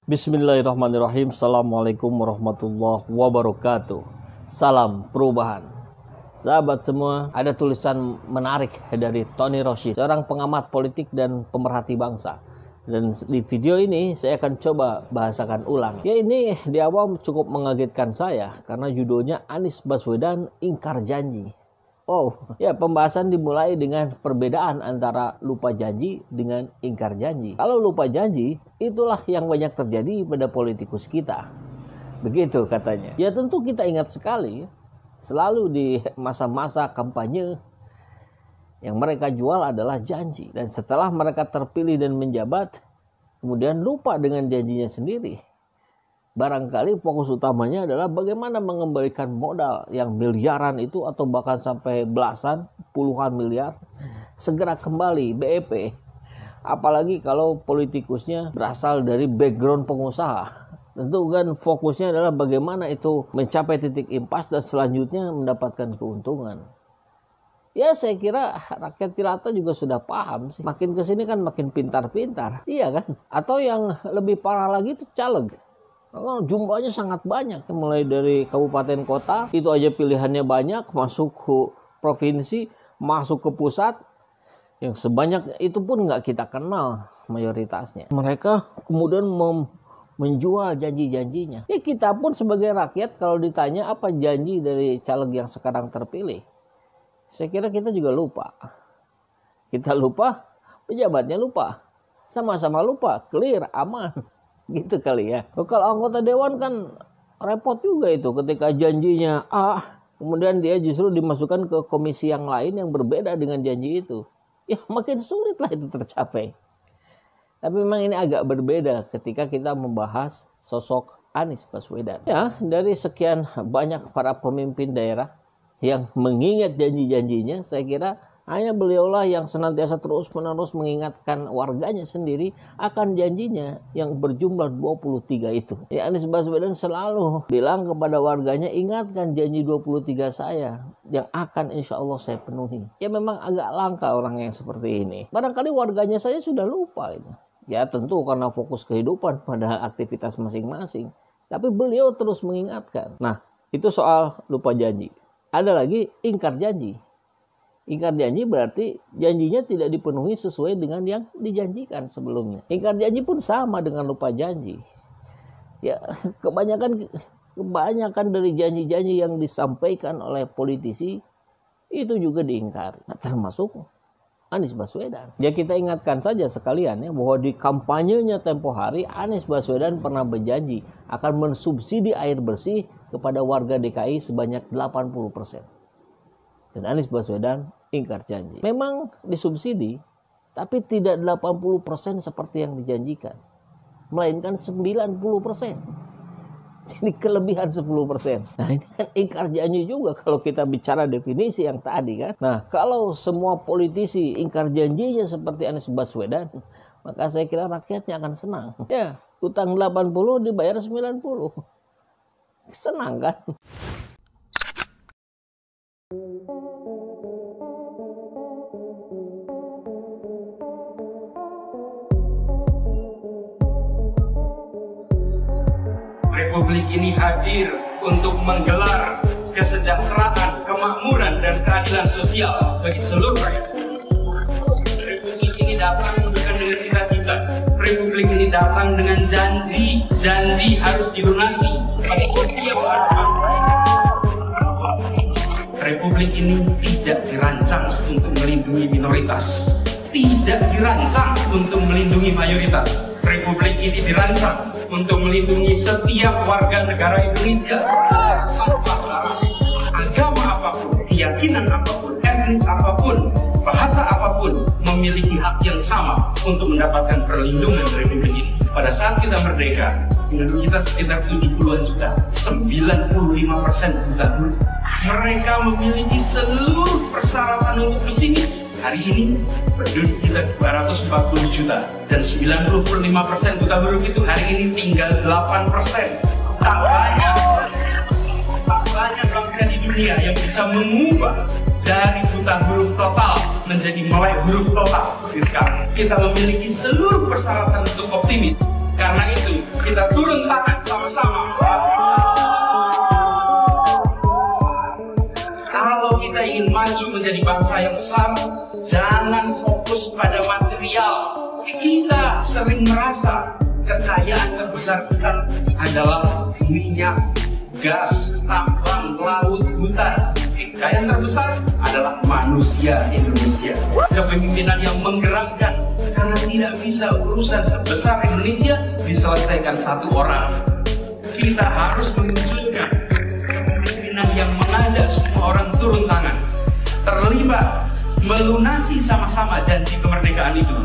Bismillahirrahmanirrahim. Assalamualaikum warahmatullahi wabarakatuh. Salam perubahan. Sahabat semua, ada tulisan menarik dari Tony Rashid, seorang pengamat politik dan pemerhati bangsa. Dan di video ini saya akan coba bahasakan ulang. Ya, ini di awal cukup mengagetkan saya karena judulnya Anies Baswedan ingkar janji. Oh, ya, pembahasan dimulai dengan perbedaan antara lupa janji dengan ingkar janji. Kalau lupa janji, itulah yang banyak terjadi pada politikus kita. Begitu katanya. Ya, tentu kita ingat sekali, selalu di masa-masa kampanye yang mereka jual adalah janji. Dan setelah mereka terpilih dan menjabat, kemudian lupa dengan janjinya sendiri. Barangkali fokus utamanya adalah bagaimana mengembalikan modal yang miliaran itu atau bahkan sampai belasan, puluhan miliar segera kembali BEP. Apalagi kalau politikusnya berasal dari background pengusaha. Tentu kan fokusnya adalah bagaimana itu mencapai titik impas dan selanjutnya mendapatkan keuntungan. Ya, saya kira rakyat jelata juga sudah paham sih. Makin kesini kan makin pintar-pintar. Iya kan? Atau yang lebih parah lagi itu caleg. Jumlahnya sangat banyak, mulai dari kabupaten kota, itu aja pilihannya banyak, masuk ke provinsi, masuk ke pusat, yang sebanyak itu pun nggak kita kenal mayoritasnya. Mereka kemudian menjual janji-janjinya. Ya, kita pun sebagai rakyat kalau ditanya apa janji dari caleg yang sekarang terpilih, saya kira kita juga lupa. Kita lupa, pejabatnya lupa, sama-sama lupa, clear, aman. Gitu kali ya. Kalau anggota dewan kan repot juga itu ketika janjinya A, kemudian dia justru dimasukkan ke komisi yang lain yang berbeda dengan janji itu. Ya, makin sulit lah itu tercapai. Tapi memang ini agak berbeda ketika kita membahas sosok Anies Baswedan. Ya, dari sekian banyak para pemimpin daerah yang mengingat janji-janjinya, saya kira hanya beliaulah yang senantiasa terus-menerus mengingatkan warganya sendiri akan janjinya yang berjumlah 23 itu. Ya, Anies Baswedan selalu bilang kepada warganya, ingatkan janji 23 saya yang akan insya Allah saya penuhi. Ya, memang agak langka orang yang seperti ini. Barangkali warganya saya sudah lupa itu. Ya, tentu karena fokus kehidupan pada aktivitas masing-masing. Tapi beliau terus mengingatkan. Nah, itu soal lupa janji. Ada lagi ingkar janji. Ingkar janji berarti janjinya tidak dipenuhi sesuai dengan yang dijanjikan sebelumnya. Ingkar janji pun sama dengan lupa janji. Ya, kebanyakan dari janji-janji yang disampaikan oleh politisi itu juga diingkari, termasuk Anies Baswedan. Ya, kita ingatkan saja sekalian ya bahwa di kampanyenya tempo hari Anies Baswedan pernah berjanji akan mensubsidi air bersih kepada warga DKI sebanyak 80%. Dan Anies Baswedan ingkar janji. Memang disubsidi, tapi tidak 80% seperti yang dijanjikan. Melainkan 90%. Jadi kelebihan 10%. Nah, ini kan ingkar janji juga kalau kita bicara definisi yang tadi kan. Nah, kalau semua politisi ingkar janjinya seperti Anies Baswedan, maka saya kira rakyatnya akan senang. Ya, utang 80 dibayar 90. Senang kan? Republik ini hadir untuk menggelar kesejahteraan, kemakmuran, dan keadilan sosial bagi seluruh rakyat. Republik ini datang bukan dengan cita-cita. Republik ini datang dengan janji. Janji harus dilunasi bagi setiap orang. Republik ini tidak dirancang untuk melindungi minoritas, tidak dirancang untuk melindungi mayoritas. Republik ini dirancang untuk melindungi setiap warga negara Indonesia tanpa syarat, agama apapun, keyakinan apapun, etnis apapun, bahasa apapun, memiliki hak yang sama untuk mendapatkan perlindungan dari Republik ini. Pada saat kita merdeka, penduduk kita sekitar 70-an juta, 95% buta huruf. Mereka memiliki seluruh persyaratan untuk pesimis. Hari ini penduduk kita 240 juta dan 95% buta huruf itu hari ini tinggal 8%. Tak banyak bangsa di dunia yang bisa mengubah dari buta huruf total menjadi melek huruf total seperti sekarang. Kita memiliki seluruh persyaratan untuk optimis. Karena itu kita turun tangan sama-sama. Kalau kita ingin maju menjadi bangsa yang besar, jangan fokus pada material. Kita sering merasa kekayaan terbesar kita adalah minyak, gas, tambang, laut, hutan. Kekayaan terbesar adalah manusia Indonesia. Kepemimpinan yang menggerakkan, karena tidak bisa urusan sebesar Indonesia diselesaikan satu orang. Kita harus menunjukkan kepemimpinan yang mengajak semua orang turun tangan, terlibat, melunasi sama-sama janji kemerdekaan itu.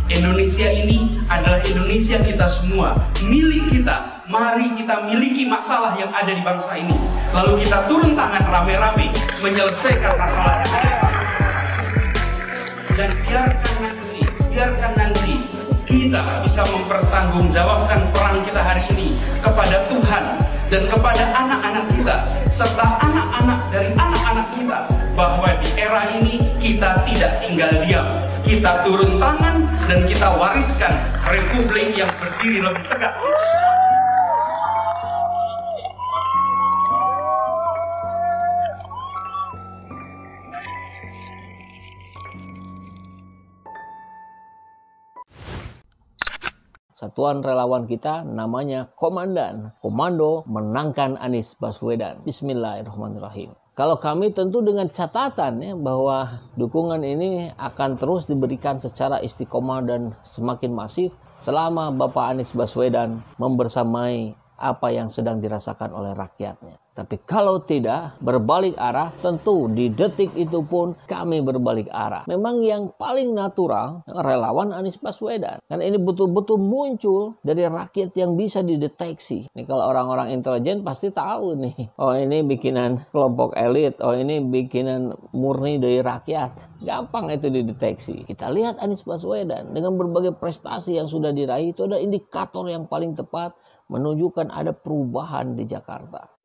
Indonesia ini adalah Indonesia kita semua, milik kita. Mari kita miliki masalah yang ada di bangsa ini, lalu kita turun tangan rame-rame menyelesaikan masalah yang ada. Dan biarkan nanti kita bisa mempertanggungjawabkan peran kita hari ini kepada Tuhan dan kepada anak-anak kita serta anak-anak dari anak-anak kita, bahwa di era ini kita tidak tinggal diam. Kita turun tangan dan kita wariskan republik yang berdiri lebih tegak. Satuan relawan kita namanya Komandan. Komando menangkan Anies Baswedan. Bismillahirrahmanirrahim. Kalau kami tentu dengan catatan ya, bahwa dukungan ini akan terus diberikan secara istiqomah dan semakin masif selama Bapak Anies Baswedan membersamai apa yang sedang dirasakan oleh rakyatnya. Tapi kalau tidak berbalik arah, tentu di detik itu pun kami berbalik arah. Memang yang paling natural relawan Anies Baswedan. Karena ini betul-betul muncul dari rakyat yang bisa dideteksi. Ini kalau orang-orang intelijen pasti tahu nih. Oh, ini bikinan kelompok elit. Oh, ini bikinan murni dari rakyat. Gampang itu dideteksi. Kita lihat Anies Baswedan dengan berbagai prestasi yang sudah diraih, itu adalah indikator yang paling tepat menunjukkan ada perubahan di Jakarta.